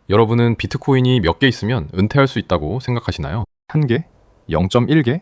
여러분은 비트코인이 몇 개 있으면 은퇴할 수 있다고 생각하시나요? 1개? 0.1개?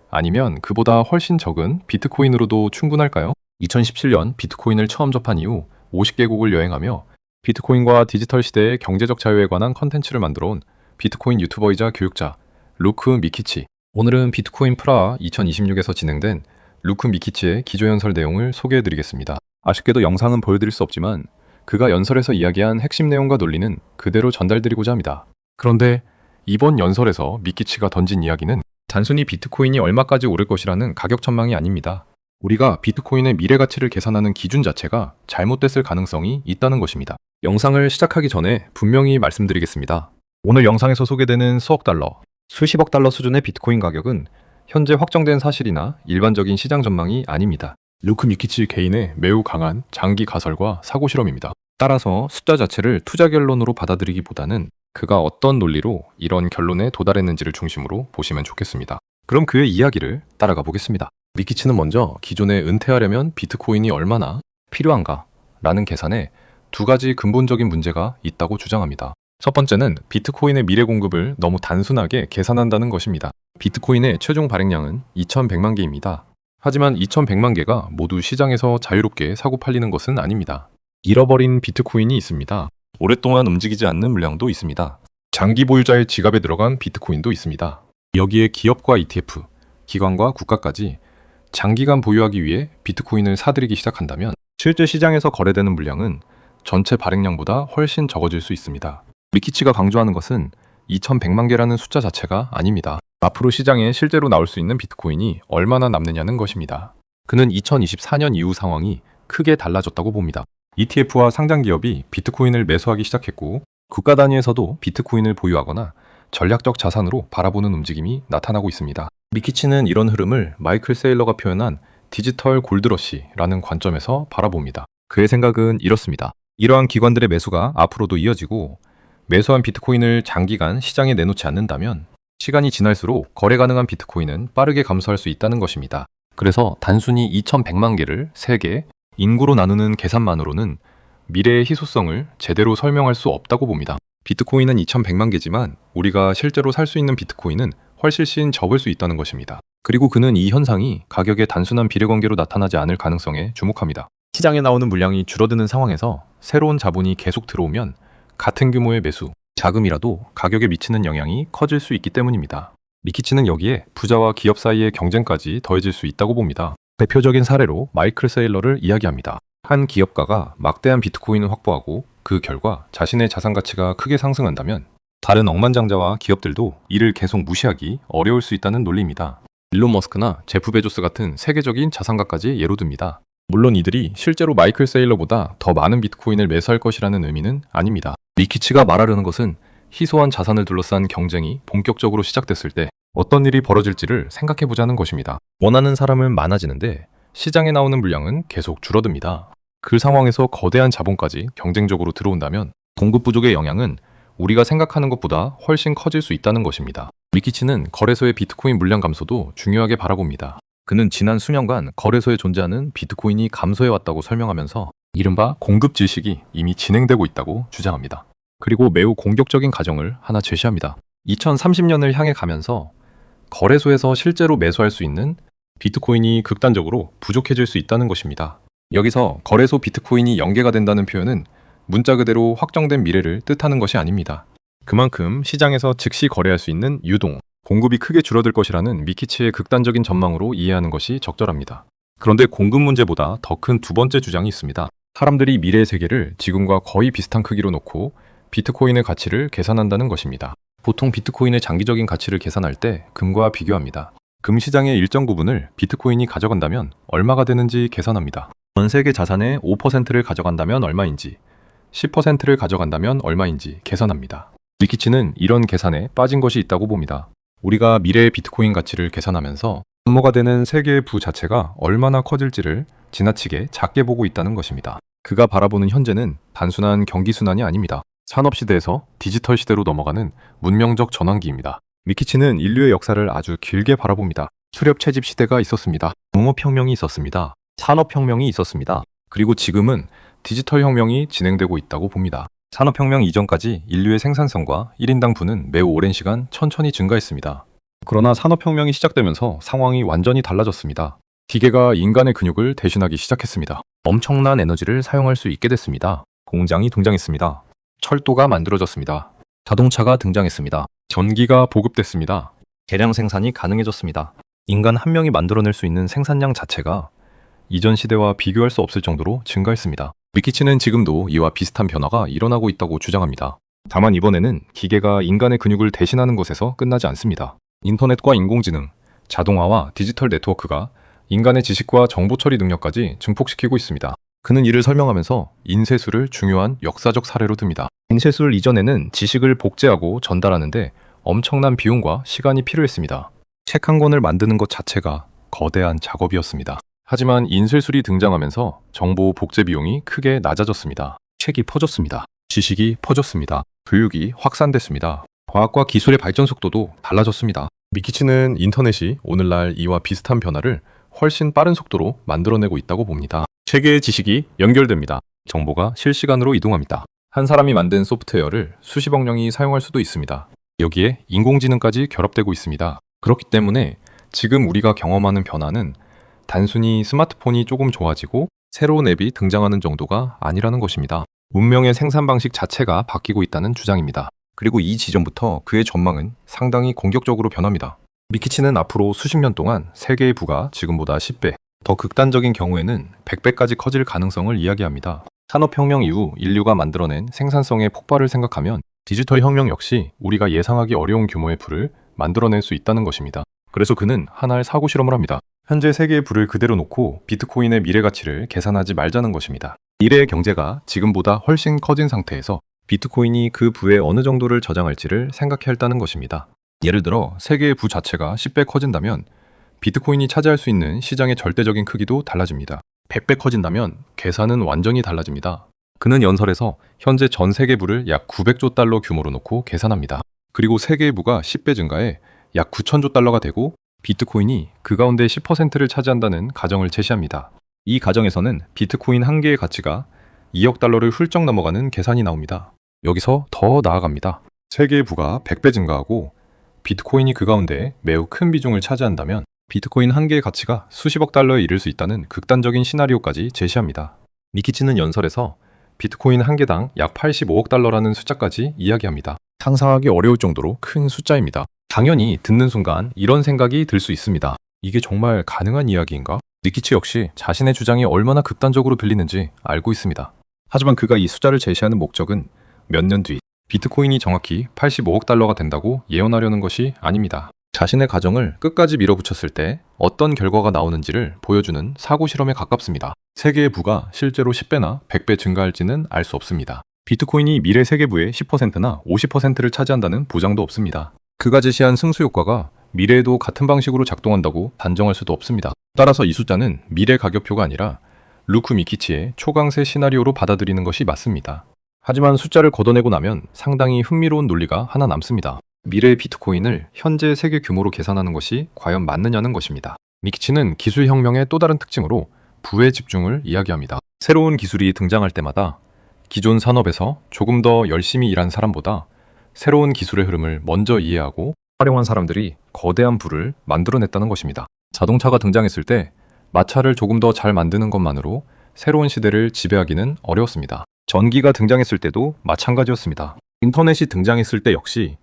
아니면 그보다 훨씬 적은 비트코인으로도 충분할까요? 2017년 비트코인을 처음 접한 이후 50개국을 여행하며 비트코인과 디지털 시대의 경제적 자유에 관한 컨텐츠를 만들어 온 비트코인 유튜버이자 교육자 루크 미키치. 오늘은 비트코인 프라하 2026에서 진행된 루크 미키치의 기조연설 내용을 소개해드리겠습니다. 아쉽게도 영상은 보여드릴 수 없지만 그가 연설에서 이야기한 핵심 내용과 논리는 그대로 전달드리고자 합니다. 그런데 이번 연설에서 미키치가 던진 이야기는 단순히 비트코인이 얼마까지 오를 것이라는 가격 전망이 아닙니다. 우리가 비트코인의 미래 가치를 계산하는 기준 자체가 잘못됐을 가능성이 있다는 것입니다. 영상을 시작하기 전에 분명히 말씀드리겠습니다. 오늘 영상에서 소개되는 수억 달러, 수십억 달러 수준의 비트코인 가격은 현재 확정된 사실이나 일반적인 시장 전망이 아닙니다. 루크 미키치 개인의 매우 강한 장기 가설과 사고 실험입니다. 따라서 숫자 자체를 투자 결론으로 받아들이기보다는 그가 어떤 논리로 이런 결론에 도달했는지를 중심으로 보시면 좋겠습니다. 그럼 그의 이야기를 따라가 보겠습니다. 미키치는 먼저 기존에 은퇴하려면 비트코인이 얼마나 필요한가 라는 계산에 두 가지 근본적인 문제가 있다고 주장합니다. 첫 번째는 비트코인의 미래 공급을 너무 단순하게 계산한다는 것입니다. 비트코인의 최종 발행량은 2100만 개입니다. 하지만 2100만 개가 모두 시장에서 자유롭게 사고 팔리는 것은 아닙니다. 잃어버린 비트코인이 있습니다. 오랫동안 움직이지 않는 물량도 있습니다. 장기 보유자의 지갑에 들어간 비트코인도 있습니다. 여기에 기업과 ETF, 기관과 국가까지 장기간 보유하기 위해 비트코인을 사들이기 시작한다면 실제 시장에서 거래되는 물량은 전체 발행량보다 훨씬 적어질 수 있습니다. 미키치가 강조하는 것은 2100만 개라는 숫자 자체가 아닙니다. 앞으로 시장에 실제로 나올 수 있는 비트코인이 얼마나 남느냐는 것입니다. 그는 2024년 이후 상황이 크게 달라졌다고 봅니다. ETF와 상장 기업이 비트코인을 매수하기 시작했고 국가 단위에서도 비트코인을 보유하거나 전략적 자산으로 바라보는 움직임이 나타나고 있습니다. 미키치는 이런 흐름을 마이클 세일러가 표현한 디지털 골드러시라는 관점에서 바라봅니다. 그의 생각은 이렇습니다. 이러한 기관들의 매수가 앞으로도 이어지고 매수한 비트코인을 장기간 시장에 내놓지 않는다면 시간이 지날수록 거래 가능한 비트코인은 빠르게 감소할 수 있다는 것입니다. 그래서 단순히 2100만 개를 3개, 인구로 나누는 계산만으로는 미래의 희소성을 제대로 설명할 수 없다고 봅니다. 비트코인은 2100만 개지만 우리가 실제로 살 수 있는 비트코인은 훨씬 적을 수 있다는 것입니다. 그리고 그는 이 현상이 가격의 단순한 비례관계로 나타나지 않을 가능성에 주목합니다. 시장에 나오는 물량이 줄어드는 상황에서 새로운 자본이 계속 들어오면 같은 규모의 매수, 자금이라도 가격에 미치는 영향이 커질 수 있기 때문입니다. 미키치는 여기에 부자와 기업 사이의 경쟁까지 더해질 수 있다고 봅니다. 대표적인 사례로 마이클 세일러를 이야기합니다. 한 기업가가 막대한 비트코인을 확보하고 그 결과 자신의 자산 가치가 크게 상승한다면 다른 억만장자와 기업들도 이를 계속 무시하기 어려울 수 있다는 논리입니다. 일론 머스크나 제프 베조스 같은 세계적인 자산가까지 예로 듭니다. 물론 이들이 실제로 마이클 세일러보다 더 많은 비트코인을 매수할 것이라는 의미는 아닙니다. 미키치가 말하려는 것은 희소한 자산을 둘러싼 경쟁이 본격적으로 시작됐을 때 어떤 일이 벌어질지를 생각해보자는 것입니다. 원하는 사람은 많아지는데 시장에 나오는 물량은 계속 줄어듭니다. 그 상황에서 거대한 자본까지 경쟁적으로 들어온다면 공급 부족의 영향은 우리가 생각하는 것보다 훨씬 커질 수 있다는 것입니다. 미키치는 거래소의 비트코인 물량 감소도 중요하게 바라봅니다. 그는 지난 수년간 거래소에 존재하는 비트코인이 감소해왔다고 설명하면서 이른바 공급 질식이 이미 진행되고 있다고 주장합니다. 그리고 매우 공격적인 가정을 하나 제시합니다. 2030년을 향해 가면서 거래소에서 실제로 매수할 수 있는 비트코인이 극단적으로 부족해질 수 있다는 것입니다. 여기서 거래소 비트코인이 연계가 된다는 표현은 문자 그대로 확정된 미래를 뜻하는 것이 아닙니다. 그만큼 시장에서 즉시 거래할 수 있는 유동, 공급이 크게 줄어들 것이라는 미키치의 극단적인 전망으로 이해하는 것이 적절합니다. 그런데 공급 문제보다 더 큰 두 번째 주장이 있습니다. 사람들이 미래의 세계를 지금과 거의 비슷한 크기로 놓고 비트코인의 가치를 계산한다는 것입니다. 보통 비트코인의 장기적인 가치를 계산할 때 금과 비교합니다. 금 시장의 일정 부분을 비트코인이 가져간다면 얼마가 되는지 계산합니다. 전 세계 자산의 5%를 가져간다면 얼마인지, 10%를 가져간다면 얼마인지 계산합니다. 미키치는 이런 계산에 빠진 것이 있다고 봅니다. 우리가 미래의 비트코인 가치를 계산하면서 분모가 되는 세계의 부 자체가 얼마나 커질지를 지나치게 작게 보고 있다는 것입니다. 그가 바라보는 현재는 단순한 경기순환이 아닙니다. 산업시대에서 디지털 시대로 넘어가는 문명적 전환기입니다. 미키치는 인류의 역사를 아주 길게 바라봅니다. 수렵 채집 시대가 있었습니다. 농업혁명이 있었습니다. 산업혁명이 있었습니다. 그리고 지금은 디지털 혁명이 진행되고 있다고 봅니다. 산업혁명 이전까지 인류의 생산성과 1인당 부는 매우 오랜 시간 천천히 증가했습니다. 그러나 산업혁명이 시작되면서 상황이 완전히 달라졌습니다. 기계가 인간의 근육을 대신하기 시작했습니다. 엄청난 에너지를 사용할 수 있게 됐습니다. 공장이 등장했습니다. 철도가 만들어졌습니다. 자동차가 등장했습니다. 전기가 보급됐습니다. 대량 생산이 가능해졌습니다. 인간 한 명이 만들어낼 수 있는 생산량 자체가 이전 시대와 비교할 수 없을 정도로 증가했습니다. 미키치는 지금도 이와 비슷한 변화가 일어나고 있다고 주장합니다. 다만 이번에는 기계가 인간의 근육을 대신하는 것에서 끝나지 않습니다. 인터넷과 인공지능, 자동화와 디지털 네트워크가 인간의 지식과 정보 처리 능력까지 증폭시키고 있습니다. 그는 이를 설명하면서 인쇄술을 중요한 역사적 사례로 듭니다. 인쇄술 이전에는 지식을 복제하고 전달하는데 엄청난 비용과 시간이 필요했습니다. 책 한 권을 만드는 것 자체가 거대한 작업이었습니다. 하지만 인쇄술이 등장하면서 정보 복제 비용이 크게 낮아졌습니다. 책이 퍼졌습니다. 지식이 퍼졌습니다. 교육이 확산됐습니다. 과학과 기술의 발전 속도도 달라졌습니다. 미키치는 인터넷이 오늘날 이와 비슷한 변화를 훨씬 빠른 속도로 만들어내고 있다고 봅니다. 세계의 지식이 연결됩니다. 정보가 실시간으로 이동합니다. 한 사람이 만든 소프트웨어를 수십억 명이 사용할 수도 있습니다. 여기에 인공지능까지 결합되고 있습니다. 그렇기 때문에 지금 우리가 경험하는 변화는 단순히 스마트폰이 조금 좋아지고 새로운 앱이 등장하는 정도가 아니라는 것입니다. 문명의 생산 방식 자체가 바뀌고 있다는 주장입니다. 그리고 이 지점부터 그의 전망은 상당히 공격적으로 변합니다. 미키치는 앞으로 수십 년 동안 세계의 부가 지금보다 10배, 더 극단적인 경우에는 100배까지 커질 가능성을 이야기합니다. 산업혁명 이후 인류가 만들어낸 생산성의 폭발을 생각하면 디지털 혁명 역시 우리가 예상하기 어려운 규모의 부를 만들어낼 수 있다는 것입니다. 그래서 그는 하나의 사고 실험을 합니다. 현재 세계의 부를 그대로 놓고 비트코인의 미래 가치를 계산하지 말자는 것입니다. 미래의 경제가 지금보다 훨씬 커진 상태에서 비트코인이 그 부의 어느 정도를 저장할지를 생각해야 한다는 것입니다. 예를 들어 세계의 부 자체가 10배 커진다면 비트코인이 차지할 수 있는 시장의 절대적인 크기도 달라집니다. 100배 커진다면 계산은 완전히 달라집니다. 그는 연설에서 현재 전 세계 부를 약 900조 달러 규모로 놓고 계산합니다. 그리고 세계의 부가 10배 증가해 약 9천조 달러가 되고 비트코인이 그 가운데 10%를 차지한다는 가정을 제시합니다. 이 가정에서는 비트코인 한 개의 가치가 2억 달러를 훌쩍 넘어가는 계산이 나옵니다. 여기서 더 나아갑니다. 세계의 부가 100배 증가하고 비트코인이 그 가운데 매우 큰 비중을 차지한다면 비트코인 한 개의 가치가 수십억 달러에 이를 수 있다는 극단적인 시나리오까지 제시합니다. 미키치는 연설에서 비트코인 한 개당 약 85억 달러라는 숫자까지 이야기합니다. 상상하기 어려울 정도로 큰 숫자입니다. 당연히 듣는 순간 이런 생각이 들 수 있습니다. 이게 정말 가능한 이야기인가? 미키치 역시 자신의 주장이 얼마나 극단적으로 들리는지 알고 있습니다. 하지만 그가 이 숫자를 제시하는 목적은 몇 년 뒤 비트코인이 정확히 85억 달러가 된다고 예언하려는 것이 아닙니다. 자신의 가정을 끝까지 밀어붙였을 때 어떤 결과가 나오는지를 보여주는 사고 실험에 가깝습니다. 세계의 부가 실제로 10배나 100배 증가할지는 알 수 없습니다. 비트코인이 미래 세계 부의 10%나 50%를 차지한다는 보장도 없습니다. 그가 제시한 승수 효과가 미래에도 같은 방식으로 작동한다고 단정할 수도 없습니다. 따라서 이 숫자는 미래 가격표가 아니라 루크 미키치의 초강세 시나리오로 받아들이는 것이 맞습니다. 하지만 숫자를 걷어내고 나면 상당히 흥미로운 논리가 하나 남습니다. 미래의 비트코인을 현재 세계 규모로 계산하는 것이 과연 맞느냐는 것입니다. 미키치는 기술혁명의 또 다른 특징으로 부의 집중을 이야기합니다. 새로운 기술이 등장할 때마다 기존 산업에서 조금 더 열심히 일한 사람보다 새로운 기술의 흐름을 먼저 이해하고 활용한 사람들이 거대한 부를 만들어냈다는 것입니다. 자동차가 등장했을 때 마차를 조금 더 잘 만드는 것만으로 새로운 시대를 지배하기는 어려웠습니다. 전기가 등장했을 때도 마찬가지였습니다. 인터넷이 등장했을 때 역시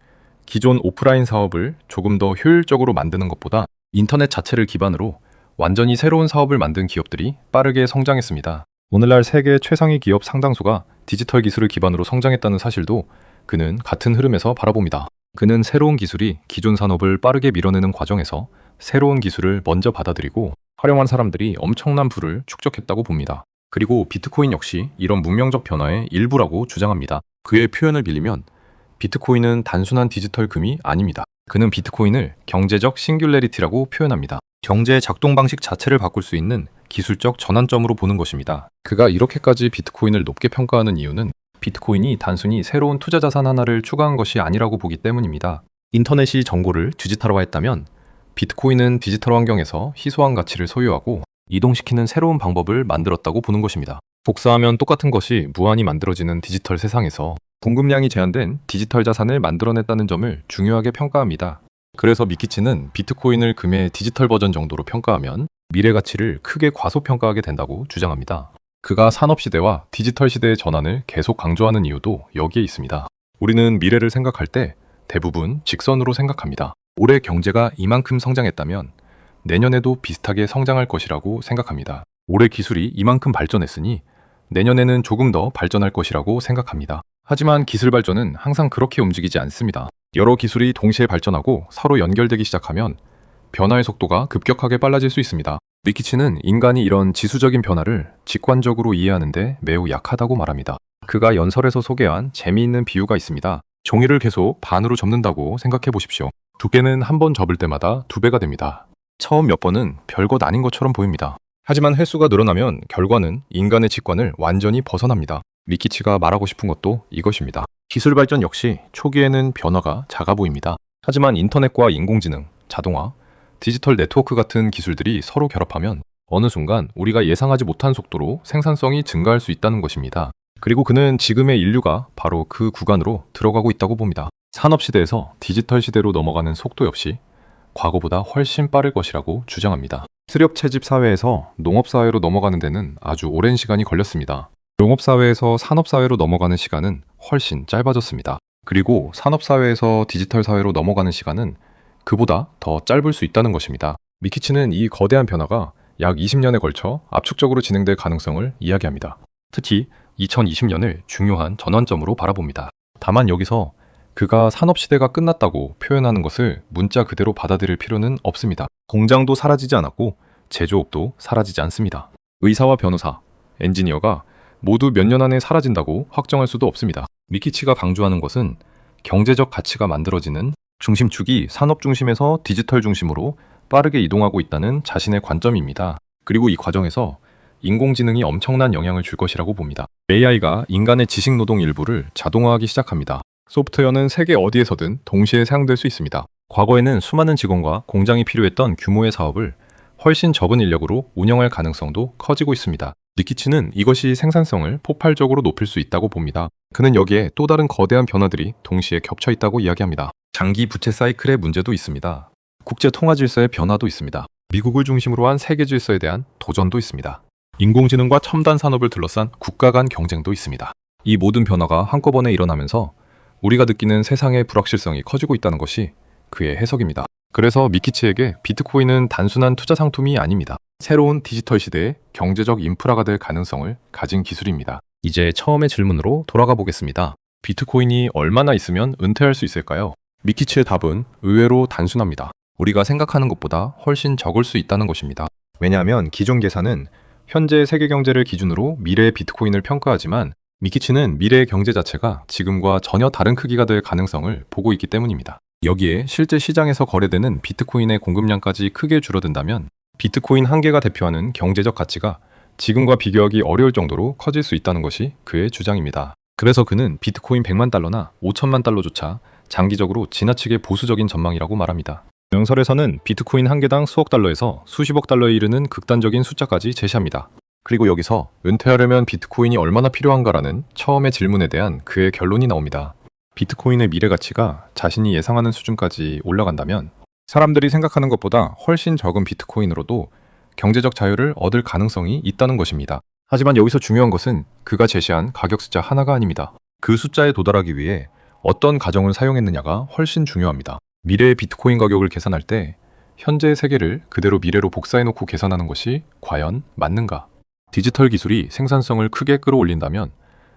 기존 오프라인 사업을 조금 더 효율적으로 만드는 것보다 인터넷 자체를 기반으로 완전히 새로운 사업을 만든 기업들이 빠르게 성장했습니다. 오늘날 세계 최상위 기업 상당수가 디지털 기술을 기반으로 성장했다는 사실도 그는 같은 흐름에서 바라봅니다. 그는 새로운 기술이 기존 산업을 빠르게 밀어내는 과정에서 새로운 기술을 먼저 받아들이고 활용한 사람들이 엄청난 부를 축적했다고 봅니다. 그리고 비트코인 역시 이런 문명적 변화의 일부라고 주장합니다. 그의 표현을 빌리면 비트코인은 단순한 디지털 금이 아닙니다. 그는 비트코인을 경제적 싱귤레리티라고 표현합니다. 경제의 작동 방식 자체를 바꿀 수 있는 기술적 전환점으로 보는 것입니다. 그가 이렇게까지 비트코인을 높게 평가하는 이유는 비트코인이 단순히 새로운 투자 자산 하나를 추가한 것이 아니라고 보기 때문입니다. 인터넷이 정보를 디지털화했다면 비트코인은 디지털 환경에서 희소한 가치를 소유하고 이동시키는 새로운 방법을 만들었다고 보는 것입니다. 복사하면 똑같은 것이 무한히 만들어지는 디지털 세상에서 공급량이 제한된 디지털 자산을 만들어냈다는 점을 중요하게 평가합니다. 그래서 미키치는 비트코인을 금의 디지털 버전 정도로 평가하면 미래 가치를 크게 과소평가하게 된다고 주장합니다. 그가 산업시대와 디지털 시대의 전환을 계속 강조하는 이유도 여기에 있습니다. 우리는 미래를 생각할 때 대부분 직선으로 생각합니다. 올해 경제가 이만큼 성장했다면 내년에도 비슷하게 성장할 것이라고 생각합니다. 올해 기술이 이만큼 발전했으니 내년에는 조금 더 발전할 것이라고 생각합니다. 하지만 기술 발전은 항상 그렇게 움직이지 않습니다. 여러 기술이 동시에 발전하고 서로 연결되기 시작하면 변화의 속도가 급격하게 빨라질 수 있습니다. 미키치는 인간이 이런 지수적인 변화를 직관적으로 이해하는데 매우 약하다고 말합니다. 그가 연설에서 소개한 재미있는 비유가 있습니다. 종이를 계속 반으로 접는다고 생각해 보십시오. 두께는 한 번 접을 때마다 2배가 됩니다. 처음 몇 번은 별것 아닌 것처럼 보입니다. 하지만 횟수가 늘어나면 결과는 인간의 직관을 완전히 벗어납니다. 미키치가 말하고 싶은 것도 이것입니다. 기술 발전 역시 초기에는 변화가 작아 보입니다. 하지만 인터넷과 인공지능, 자동화, 디지털 네트워크 같은 기술들이 서로 결합하면 어느 순간 우리가 예상하지 못한 속도로 생산성이 증가할 수 있다는 것입니다. 그리고 그는 지금의 인류가 바로 그 구간으로 들어가고 있다고 봅니다. 산업시대에서 디지털 시대로 넘어가는 속도 역시 과거보다 훨씬 빠를 것이라고 주장합니다. 수렵채집 사회에서 농업사회로 넘어가는 데는 아주 오랜 시간이 걸렸습니다. 농업사회에서 산업사회로 넘어가는 시간은 훨씬 짧아졌습니다. 그리고 산업사회에서 디지털 사회로 넘어가는 시간은 그보다 더 짧을 수 있다는 것입니다. 미키치는 이 거대한 변화가 약 20년에 걸쳐 압축적으로 진행될 가능성을 이야기합니다. 특히 2020년을 중요한 전환점으로 바라봅니다. 다만 여기서 그가 산업시대가 끝났다고 표현하는 것을 문자 그대로 받아들일 필요는 없습니다. 공장도 사라지지 않았고 제조업도 사라지지 않습니다. 의사와 변호사, 엔지니어가 모두 몇 년 안에 사라진다고 확정할 수도 없습니다. 미키치가 강조하는 것은 경제적 가치가 만들어지는 중심축이 산업 중심에서 디지털 중심으로 빠르게 이동하고 있다는 자신의 관점입니다. 그리고 이 과정에서 인공지능이 엄청난 영향을 줄 것이라고 봅니다. AI가 인간의 지식 노동 일부를 자동화하기 시작합니다. 소프트웨어는 세계 어디에서든 동시에 사용될 수 있습니다. 과거에는 수많은 직원과 공장이 필요했던 규모의 사업을 훨씬 적은 인력으로 운영할 가능성도 커지고 있습니다. 미키치는 이것이 생산성을 폭발적으로 높일 수 있다고 봅니다. 그는 여기에 또 다른 거대한 변화들이 동시에 겹쳐 있다고 이야기합니다. 장기 부채 사이클의 문제도 있습니다. 국제 통화 질서의 변화도 있습니다. 미국을 중심으로 한 세계 질서에 대한 도전도 있습니다. 인공지능과 첨단 산업을 둘러싼 국가 간 경쟁도 있습니다. 이 모든 변화가 한꺼번에 일어나면서 우리가 느끼는 세상의 불확실성이 커지고 있다는 것이 그의 해석입니다. 그래서 미키치에게 비트코인은 단순한 투자 상품이 아닙니다. 새로운 디지털 시대의 경제적 인프라가 될 가능성을 가진 기술입니다. 이제 처음의 질문으로 돌아가 보겠습니다. 비트코인이 얼마나 있으면 은퇴할 수 있을까요? 미키치의 답은 의외로 단순합니다. 우리가 생각하는 것보다 훨씬 적을 수 있다는 것입니다. 왜냐하면 기존 계산은 현재 세계 경제를 기준으로 미래의 비트코인을 평가하지만 미키치는 미래의 경제 자체가 지금과 전혀 다른 크기가 될 가능성을 보고 있기 때문입니다. 여기에 실제 시장에서 거래되는 비트코인의 공급량까지 크게 줄어든다면 비트코인 한 개가 대표하는 경제적 가치가 지금과 비교하기 어려울 정도로 커질 수 있다는 것이 그의 주장입니다. 그래서 그는 비트코인 100만 달러나 5천만 달러조차 장기적으로 지나치게 보수적인 전망이라고 말합니다. 명설에서는 비트코인 한 개당 수억 달러에서 수십억 달러에 이르는 극단적인 숫자까지 제시합니다. 그리고 여기서 은퇴하려면 비트코인이 얼마나 필요한가라는 처음의 질문에 대한 그의 결론이 나옵니다. 비트코인의 미래 가치가 자신이 예상하는 수준까지 올라간다면 사람들이 생각하는 것보다 훨씬 적은 비트코인으로도 경제적 자유를 얻을 가능성이 있다는 것입니다. 하지만 여기서 중요한 것은 그가 제시한 가격 숫자 하나가 아닙니다. 그 숫자에 도달하기 위해 어떤 가정을 사용했느냐가 훨씬 중요합니다. 미래의 비트코인 가격을 계산할 때 현재의 세계를 그대로 미래로 복사해놓고 계산하는 것이 과연 맞는가? 디지털 기술이 생산성을 크게 끌어올린다면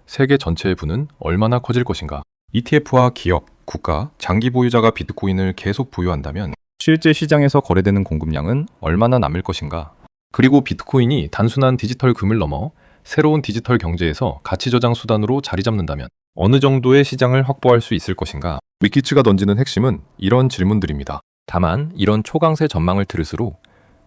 세계 전체의 부는 얼마나 커질 것인가? ETF와 기업, 국가, 장기 보유자가 비트코인을 계속 보유한다면 실제 시장에서 거래되는 공급량은 얼마나 남을 것인가? 그리고 비트코인이 단순한 디지털 금을 넘어 새로운 디지털 경제에서 가치 저장 수단으로 자리 잡는다면 어느 정도의 시장을 확보할 수 있을 것인가? 미키치가 던지는 핵심은 이런 질문들입니다. 다만 이런 초강세 전망을 들을수록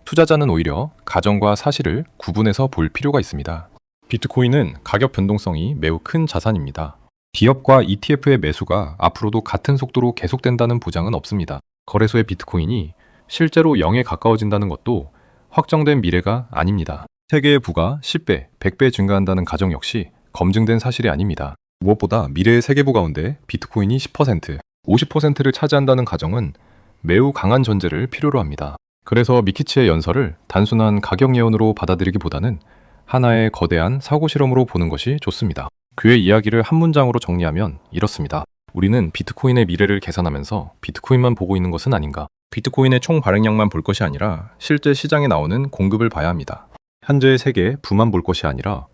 투자자는 오히려 가정과 사실을 구분해서 볼 필요가 있습니다. 비트코인은 가격 변동성이 매우 큰 자산입니다. 기업과 ETF의 매수가 앞으로도 같은 속도로 계속된다는 보장은 없습니다. 거래소의 비트코인이 실제로 0에 가까워진다는 것도 확정된 미래가 아닙니다. 세계의 부가 10배, 100배 증가한다는 가정 역시 검증된 사실이 아닙니다. 무엇보다 미래의 세계부 가운데 비트코인이 10%, 50%를 차지한다는 가정은 매우 강한 전제를 필요로 합니다. 그래서 미키치의 연설을 단순한 가격 예언으로 받아들이기보다는 하나의 거대한 사고 실험으로 보는 것이 좋습니다. 그의 이야기를 한 문장으로 정리하면 이렇습니다. 우리는 비트코인의 미래를 계산하면서 비트코인만 보고 있는 것은 아닌가? 비트코인의 총 발행량만 볼 것이 아니라 실제 시장에 나오는 공급을 봐야 합니다. 현재의 세계의 부만 볼 것이 아니라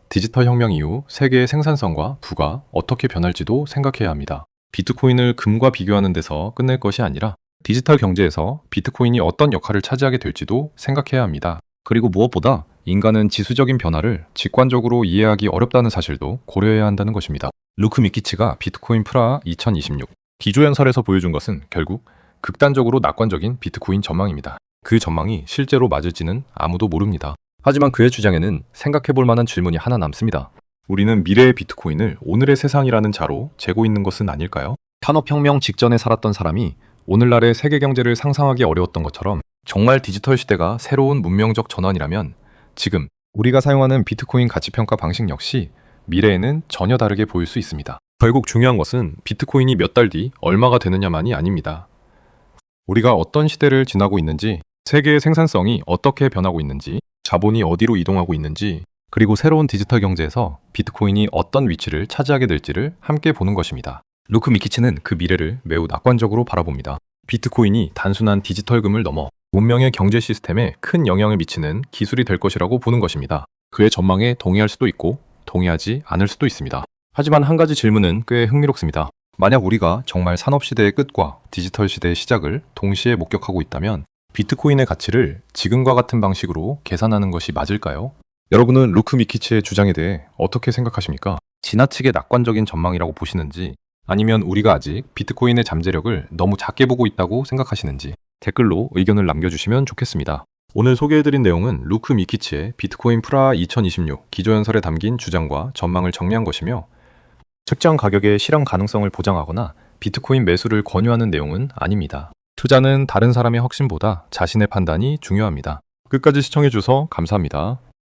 디지털 혁명 이후 세계의 생산성과 부가 어떻게 변할지도 생각해야 합니다. 비트코인을 금과 비교하는 데서 끝낼 것이 아니라 디지털 경제에서 비트코인이 어떤 역할을 차지하게 될지도 생각해야 합니다. 그리고 무엇보다 인간은 지수적인 변화를 직관적으로 이해하기 어렵다는 사실도 고려해야 한다는 것입니다. 루크 미키치가 비트코인 프라하 2026 기조연설에서 보여준 것은 결국 극단적으로 낙관적인 비트코인 전망입니다. 그 전망이 실제로 맞을지는 아무도 모릅니다. 하지만 그의 주장에는 생각해볼 만한 질문이 하나 남습니다. 우리는 미래의 비트코인을 오늘의 세상이라는 자로 재고 있는 것은 아닐까요? 산업혁명 직전에 살았던 사람이 오늘날의 세계 경제를 상상하기 어려웠던 것처럼 정말 디지털 시대가 새로운 문명적 전환이라면 지금 우리가 사용하는 비트코인 가치평가 방식 역시 미래에는 전혀 다르게 보일 수 있습니다. 결국 중요한 것은 비트코인이 몇 달 뒤 얼마가 되느냐만이 아닙니다. 우리가 어떤 시대를 지나고 있는지, 세계의 생산성이 어떻게 변하고 있는지, 자본이 어디로 이동하고 있는지, 그리고 새로운 디지털 경제에서 비트코인이 어떤 위치를 차지하게 될지를 함께 보는 것입니다. 루크 미키치는 그 미래를 매우 낙관적으로 바라봅니다. 비트코인이 단순한 디지털 금을 넘어 문명의 경제 시스템에 큰 영향을 미치는 기술이 될 것이라고 보는 것입니다. 그의 전망에 동의할 수도 있고 동의하지 않을 수도 있습니다. 하지만 한 가지 질문은 꽤 흥미롭습니다. 만약 우리가 정말 산업시대의 끝과 디지털 시대의 시작을 동시에 목격하고 있다면 비트코인의 가치를 지금과 같은 방식으로 계산하는 것이 맞을까요? 여러분은 루크 미키치의 주장에 대해 어떻게 생각하십니까? 지나치게 낙관적인 전망이라고 보시는지 아니면 우리가 아직 비트코인의 잠재력을 너무 작게 보고 있다고 생각하시는지 댓글로 의견을 남겨주시면 좋겠습니다. 오늘 소개해드린 내용은 루크 미키치의 비트코인 프라하 2026 기조연설에 담긴 주장과 전망을 정리한 것이며 특정 가격의 실현 가능성을 보장하거나 비트코인 매수를 권유하는 내용은 아닙니다. 투자는 다른 사람의 확신보다 자신의 판단이 중요합니다. 끝까지 시청해주셔서 감사합니다.